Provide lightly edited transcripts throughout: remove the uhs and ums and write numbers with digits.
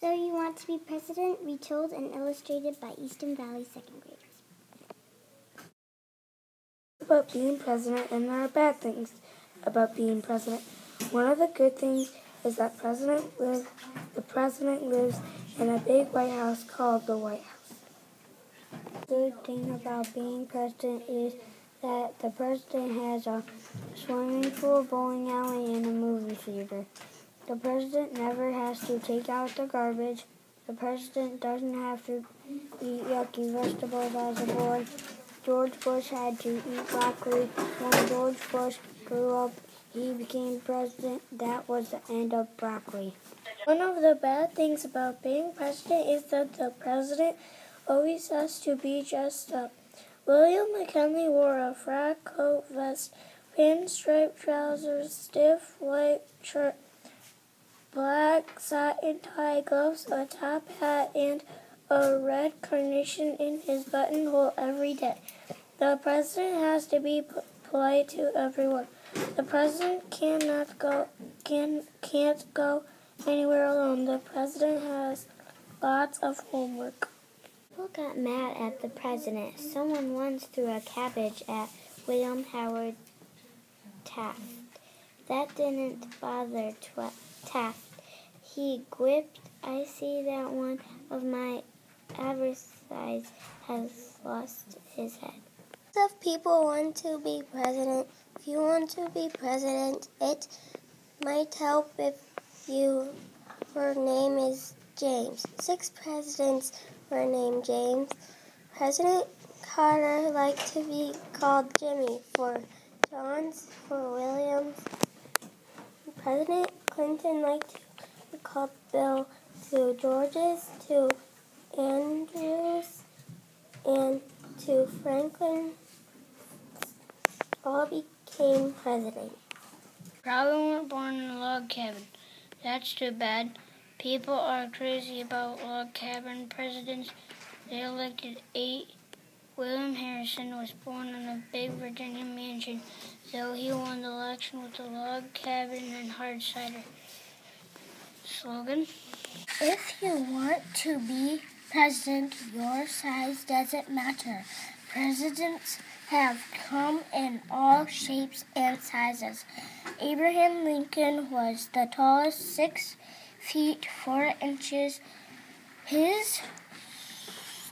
So You Want to Be President, retold and illustrated by Easton Valley second graders. About being president, and there are bad things about being president. One of the good things is that the president lives in a big White House called the White House. The good thing about being president is that the president has a swimming pool, bowling alley, and a movie theater. The president never has to take out the garbage. The president doesn't have to eat yucky vegetables as a boy. George Bush had to eat broccoli. When George Bush grew up, he became president. That was the end of broccoli. One of the bad things about being president is that the president always has to be dressed up. William McKinley wore a frock coat, vest, pinstripe trousers, stiff white shirt, black satin tie, gloves, a top hat, and a red carnation in his buttonhole every day. The president has to be polite to everyone. The president can't go anywhere alone. The president has lots of homework. People got mad at the president. Someone once threw a cabbage at William Howard Taft. That didn't bother Taft. He quipped, "I see that one of my adversaries has lost his head." Lots of people want to be president. If you want to be president, it might help if your name is James. 6 presidents were named James. President Carter liked to be called Jimmy, for John's, for Williams. President Clinton liked to be called Bill, to George's, to Andrews, and to Franklin. All became president. Probably weren't born in a log cabin. That's too bad. People are crazy about log cabin presidents. They elected 8. William Harrison was born in a big Virginia mansion, though he won the election with a log cabin and hard cider. Slogan: If you want to be president, your size doesn't matter. Presidents have come in all shapes and sizes. Abraham Lincoln was the tallest, 6 feet 4 inches. His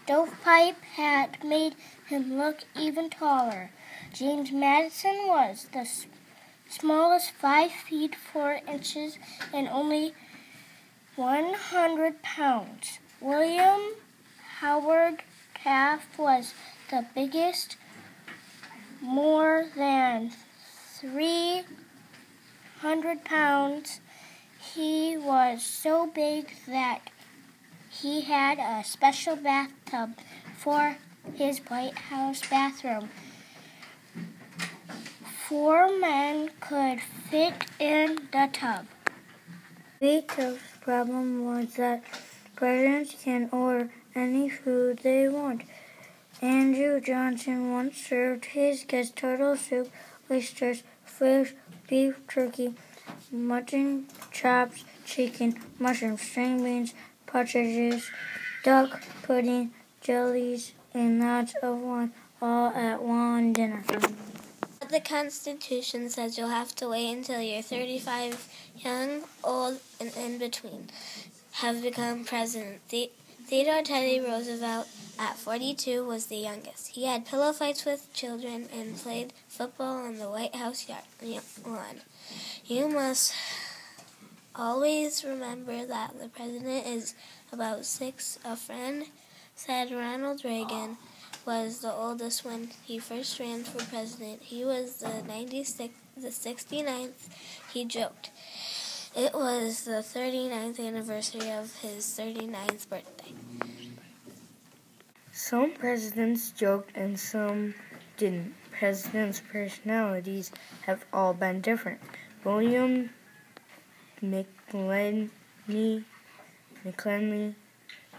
stovepipe hat made him look even taller. James Madison was the smallest, 5 feet 4 inches and only 100 pounds. William Howard Taft was the biggest, more than 300 pounds. He was so big that he had a special bathtub for his White House bathroom. 4 men could fit in the tub. The biggest problem was that presidents can order any food they want. Andrew Johnson once served his guests turtle soup, oysters, fish, beef, turkey, mutton chops, chicken, mushrooms, string beans, partridges, duck, pudding, jellies, and lots of wine, all at one dinner. The Constitution says you'll have to wait until you're 35, young, old, and in between, have become president. Theodore Teddy Roosevelt, at 42, was the youngest. He had pillow fights with children and played football on the White House lawn. You must always remember that the president is about 6. A friend said Ronald Reagan was the oldest when he first ran for president. He was the 69th. He joked. It was the 39th anniversary of his 39th birthday. Some presidents joked and some didn't. Presidents' personalities have all been different. William McKinley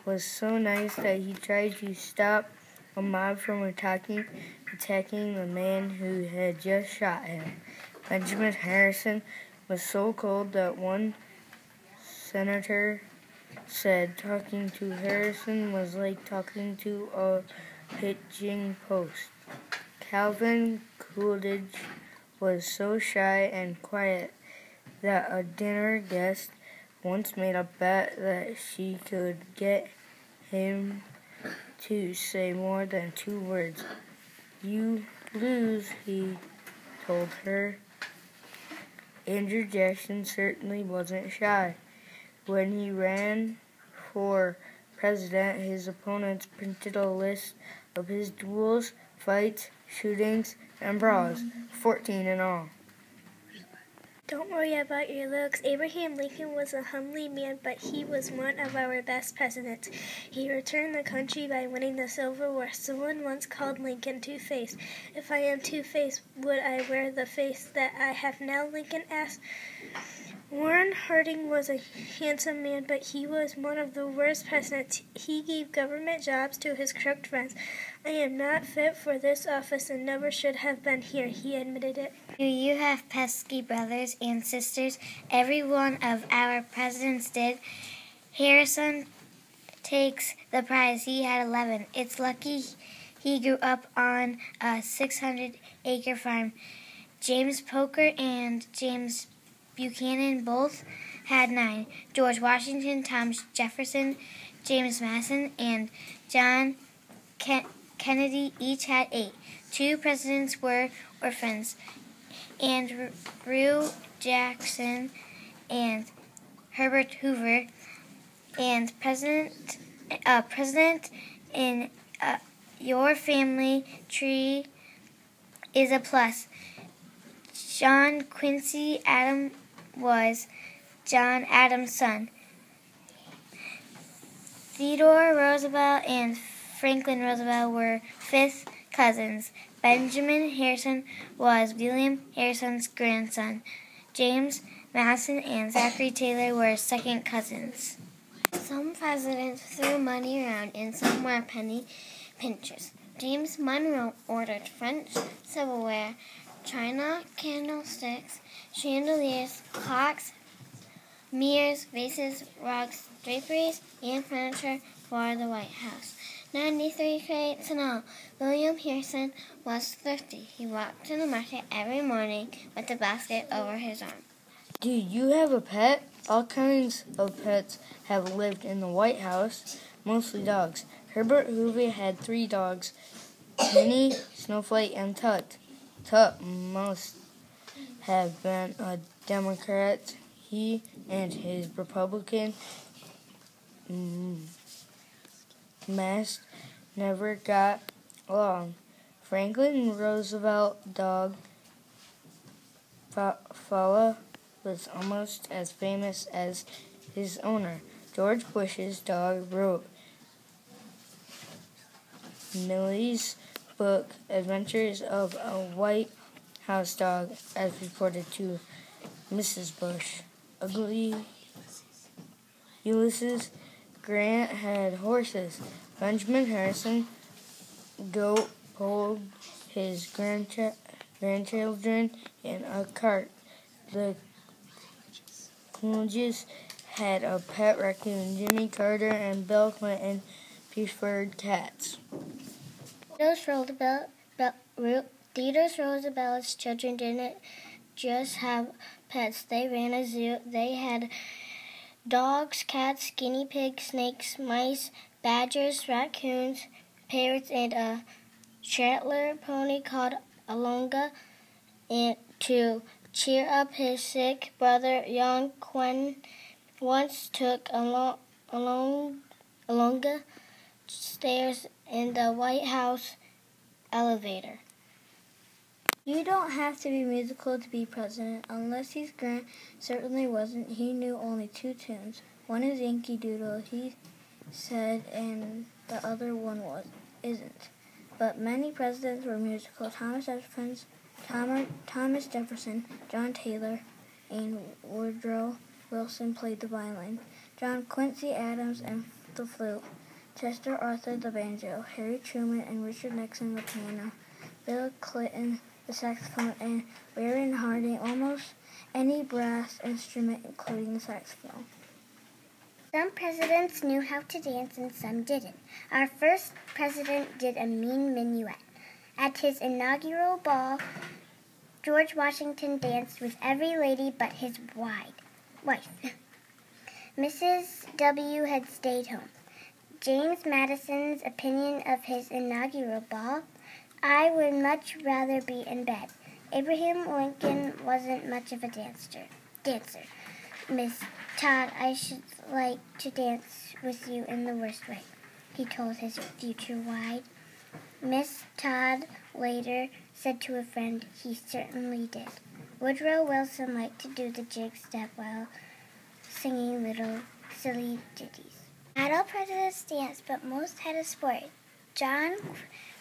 was so nice that he tried to stop a mob from attacking the man who had just shot him. Benjamin Harrison was so cold that one senator said talking to Harrison was like talking to a hitching post. Calvin Coolidge was so shy and quiet that a dinner guest once made a bet that she could get him to say more than 2 words. "You lose," he told her. Andrew Jackson certainly wasn't shy. When he ran for president, his opponents printed a list of his duels, fights, shootings, and brawls, 14 in all. Don't worry about your looks. Abraham Lincoln was a homely man, but he was one of our best presidents. He returned the country by winning the Civil War. Someone once called Lincoln Two-Faced. If I am two-faced, would I wear the face that I have now? Lincoln asked. Warren Harding was a handsome man, but he was one of the worst presidents. He gave government jobs to his crooked friends. I am not fit for this office and never should have been here, he admitted it. Do you have pesky brothers and sisters? Every one of our presidents did. Harrison takes the prize. He had 11. It's lucky he grew up on a 600-acre farm. James Poker and James Buchanan both had 9. George Washington, Thomas Jefferson, James Madison, and John Kennedy each had 8. 2 presidents were orphans, Andrew Jackson and Herbert Hoover, and president in your family tree is a plus. John Quincy Adams was John Adams' son. Theodore Roosevelt and Franklin Roosevelt were 5th cousins. Benjamin Harrison was William Harrison's grandson. James Madison and Zachary Taylor were 2nd cousins. Some presidents threw money around and some were penny pinchers. James Monroe ordered French silverware, china candlesticks, chandeliers, clocks, mirrors, vases, rugs, draperies, and furniture for the White House. 93 crates in all. William Harrison was thrifty. He walked to the market every morning with a basket over his arm. Do you have a pet? All kinds of pets have lived in the White House, mostly dogs. Herbert Hoover had 3 dogs, Minnie, Snowflake, and Tut. Tut must have been a Democrat. He and his Republican master never got along. Franklin Roosevelt's dog, Fala, was almost as famous as his owner. George Bush's dog wrote Millie's book, Adventures of a White House Dog, as reported to Mrs. Bush. Ugly Ulysses Grant had horses. Benjamin Harrison goat pulled his grandchildren in a cart. The Coolidges had a pet raccoon. Jimmy Carter and Bill Clinton preferred cats. Theodore Roosevelt's children didn't just have pets. They ran a zoo. They had dogs, cats, guinea pigs, snakes, mice, badgers, raccoons, parrots, and a Shetland pony called Alonga. And to cheer up his sick brother, young Quinn once took Alonga stairs in the White House elevator. You don't have to be musical to be president, unless he's Grant. Certainly wasn't. He knew only 2 tunes. One is Yankee Doodle, he said, and the other one isn't. But many presidents were musical. Thomas Jefferson, John Taylor, and Woodrow Wilson played the violin. John Quincy Adams and the flute. Chester Arthur the banjo. Harry Truman and Richard Nixon the piano. Bill Clinton the saxophone, and Warren Harding almost any brass instrument, including the saxophone. Some presidents knew how to dance and some didn't. Our first president did a mean minuet. At his inaugural ball, George Washington danced with every lady but his wife. Mrs. W. had stayed home. James Madison's opinion of his inaugural ball: I would much rather be in bed. Abraham Lincoln wasn't much of a dancer. Miss Todd, I should like to dance with you in the worst way, he told his future bride. Miss Todd later said to a friend, he certainly did. Woodrow Wilson liked to do the jig step while singing little silly ditties. Not all presidents danced, but most had a sport. John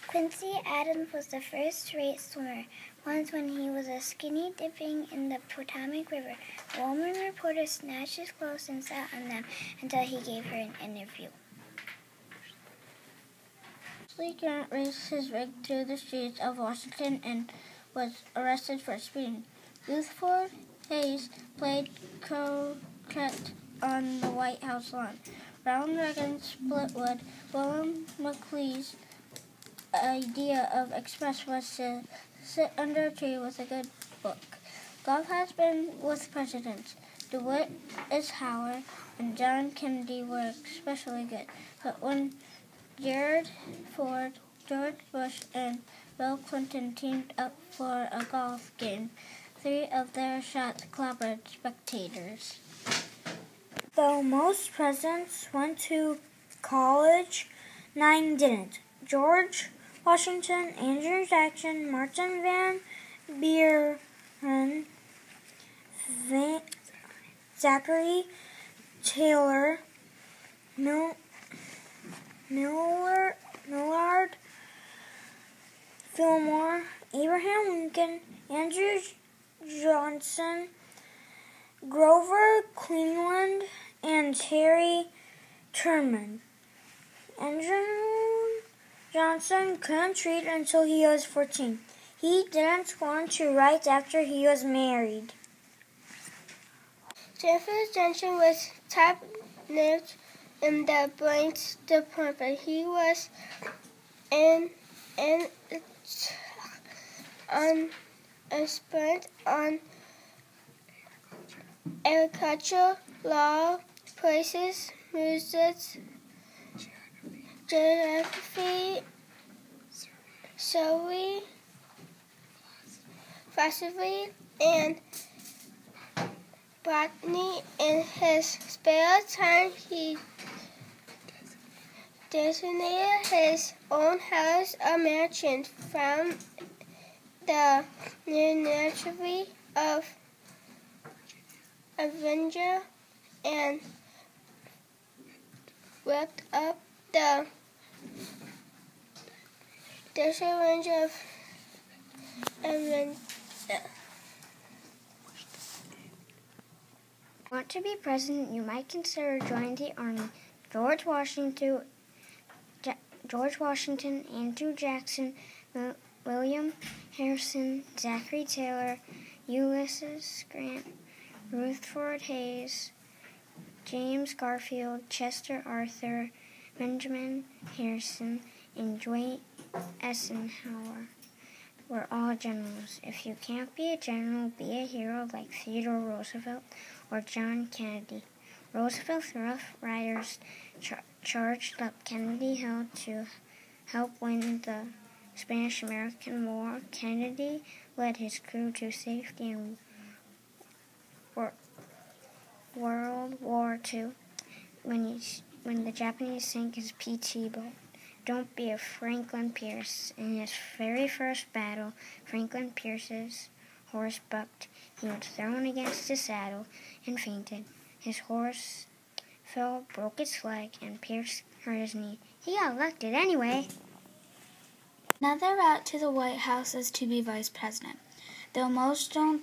Quincy Adams was the first-rate swimmer. Once when he was a skinny dipping in the Potomac River, a woman reporter snatched his clothes and sat on them until he gave her an interview. Lee Grant raced his rig through the streets of Washington and was arrested for speeding. Rutherford Hayes played croquet on the White House lawn. Ronald Reagan split wood. William McLean's idea of express was to sit under a tree with a good book. Golf has been with presidents. DeWitt, Eisenhower, and John Kennedy were especially good. But when Gerald Ford, George Bush, and Bill Clinton teamed up for a golf game, 3 of their shots clobbered spectators. Though most presidents went to college, 9 didn't. George Washington, Andrew Jackson, Martin Van Buren, Zachary Taylor, Millard Fillmore, Abraham Lincoln, Andrew Johnson, Grover Cleveland, and Harry Truman. Andrew Johnson couldn't read until he was 14. He didn't want to write after he was married. Jefferson Johnson was top-notch in the brains department. He was an expert on agriculture, law, places, music, geography, survey, philosophy, and botany. In his spare time, he designated his own house a mansion from the University of Virginia and worked up the desert range of Virginia. Want to be president, you might consider joining the Army. George Washington, Andrew Jackson, William Harrison, Zachary Taylor, Ulysses Grant, Rutherford Hayes, James Garfield, Chester Arthur, Benjamin Harrison, and Dwight Eisenhower were all generals. If you can't be a general, be a hero like Theodore Roosevelt or John Kennedy. Roosevelt's Rough Riders charged up Kennedy Hill to help win the Spanish-American War. Kennedy led his crew to safety in World War II when the Japanese sank his PT boat. Don't be a Franklin Pierce. In his very first battle, Franklin Pierce's horse bucked. He was thrown against the saddle and fainted. His horse fell, broke its leg, and Pierce hurt his knee. He got elected anyway. Another route to the White House is to be vice president, though most don't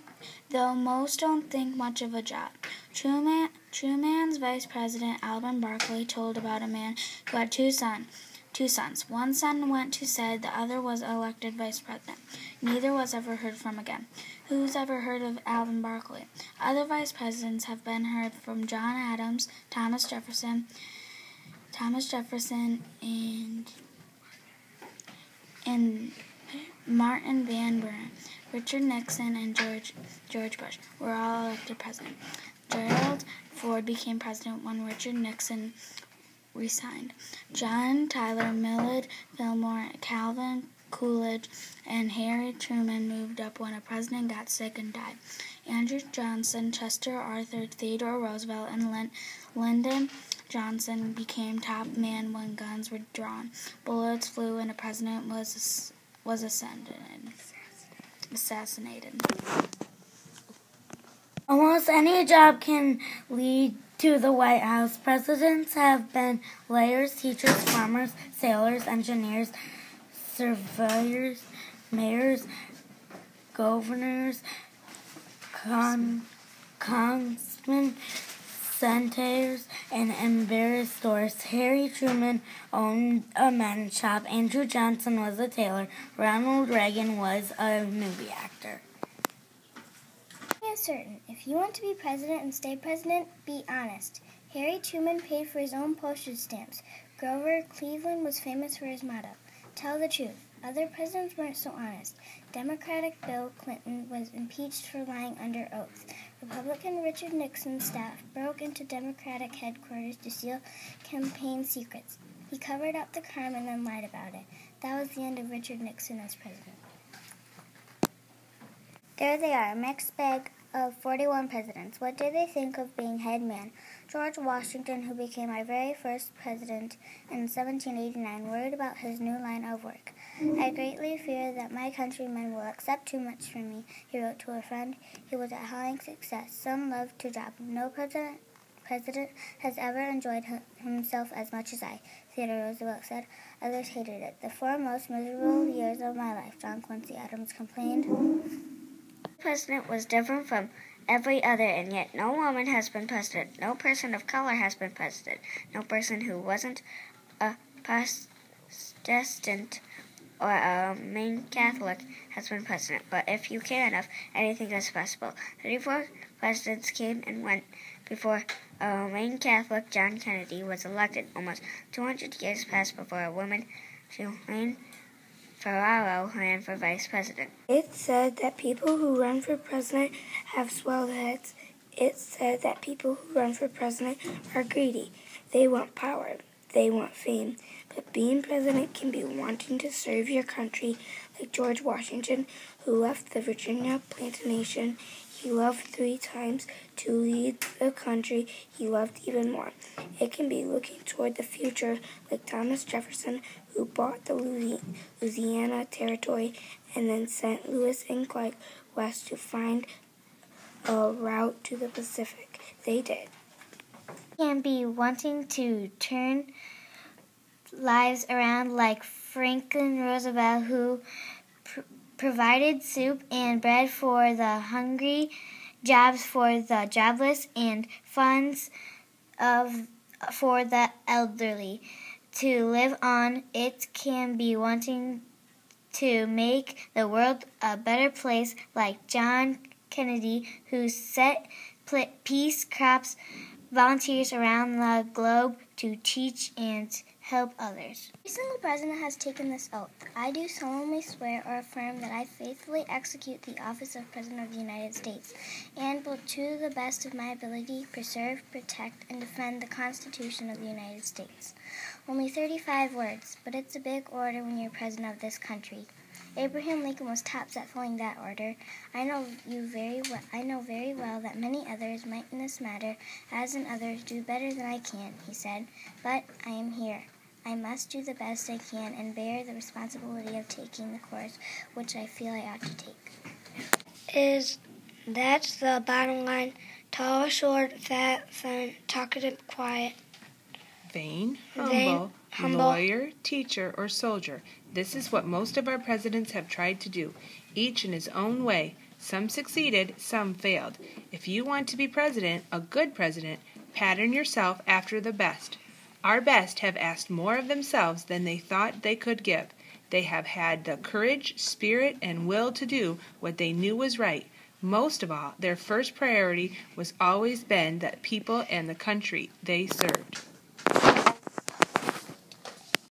think much of a job. Truman's vice president, Alvin Barkley, told about a man who had 2 sons. two sons. One son went to Senate, the other was elected vice president. Neither was ever heard from again. Who's ever heard of Alvin Barkley? Other vice presidents have been heard from John Adams, Thomas Jefferson, and Martin Van Buren, Richard Nixon, and George Bush were all elected president. Gerald Ford became president when Richard Nixon resigned. John Tyler, Millard Fillmore, Calvin Coolidge, and Harry Truman moved up when a president got sick and died. Andrew Johnson, Chester Arthur, Theodore Roosevelt, and Lyndon Johnson became top man when guns were drawn, bullets flew, and a president was assassinated. Almost any job can lead to the White House. Presidents have been lawyers, teachers, farmers, sailors, engineers, surveyors, mayors, governors, congressmen, senators, and ambassadors. Harry Truman owned a mutton shop. Andrew Johnson was a tailor. Ronald Reagan was a movie actor. Certain. If you want to be president and stay president, be honest. Harry Truman paid for his own postage stamps. Grover Cleveland was famous for his motto, tell the truth. Other presidents weren't so honest. Democratic Bill Clinton was impeached for lying under oath. Republican Richard Nixon's staff broke into Democratic headquarters to steal campaign secrets. He covered up the crime and then lied about it. That was the end of Richard Nixon as president. There they are, a mixed bag of 41 presidents. What did they think of being head man? George Washington, who became our very first president in 1789, worried about his new line of work. I greatly fear that my countrymen will accept too much from me, he wrote to a friend. He was a howling success. Some loved to drop him. No president has ever enjoyed himself as much as I, Theodore Roosevelt said. Others hated it. The 4 most miserable years of my life, John Quincy Adams complained. The president was different from every other, and yet no woman has been president. No person of color has been president. No person who wasn't a Protestant or a Roman Catholic has been president. But if you care enough, anything is possible. 34 presidents came and went before a Roman Catholic, John Kennedy, was elected. Almost 200 years passed before a woman, Jolene Ferraro, ran for vice president. It's said that people who run for president have swelled heads. It's said that people who run for president are greedy. They want power. They want fame. But being president can be wanting to serve your country, like George Washington, who left the Virginia plantation he loved 3 times to lead the country he loved even more. It can be looking toward the future, like Thomas Jefferson, who bought the Louisiana Territory and then sent Lewis and Clark west to find a route to the Pacific. They did. It can be wanting to turn lives around, like Franklin Roosevelt, who provided soup and bread for the hungry, jobs for the jobless, and funds for the elderly to live on. It can be wanting to make the world a better place, like John Kennedy, who set peace corps volunteers around the globe to teach and help others. Every single president has taken this oath. I do solemnly swear or affirm that I faithfully execute the office of President of the United States and will, to the best of my ability, preserve, protect, and defend the Constitution of the United States. Only 35 words, but it's a big order when you're president of this country. Abraham Lincoln was tops at filling that order. I know very well that many others might in this matter, as in others, do better than I can, he said. But I am here. I must do the best I can and bear the responsibility of taking the course which I feel I ought to take. That's the bottom line. Tall, short, fat, fun, talkative, quiet. Vain, humble, lawyer, teacher, or soldier. This is what most of our presidents have tried to do, each in his own way. Some succeeded, some failed. If you want to be president, a good president, pattern yourself after the best. Our best have asked more of themselves than they thought they could give. They have had the courage, spirit, and will to do what they knew was right. Most of all, their first priority was always been the people and the country they served.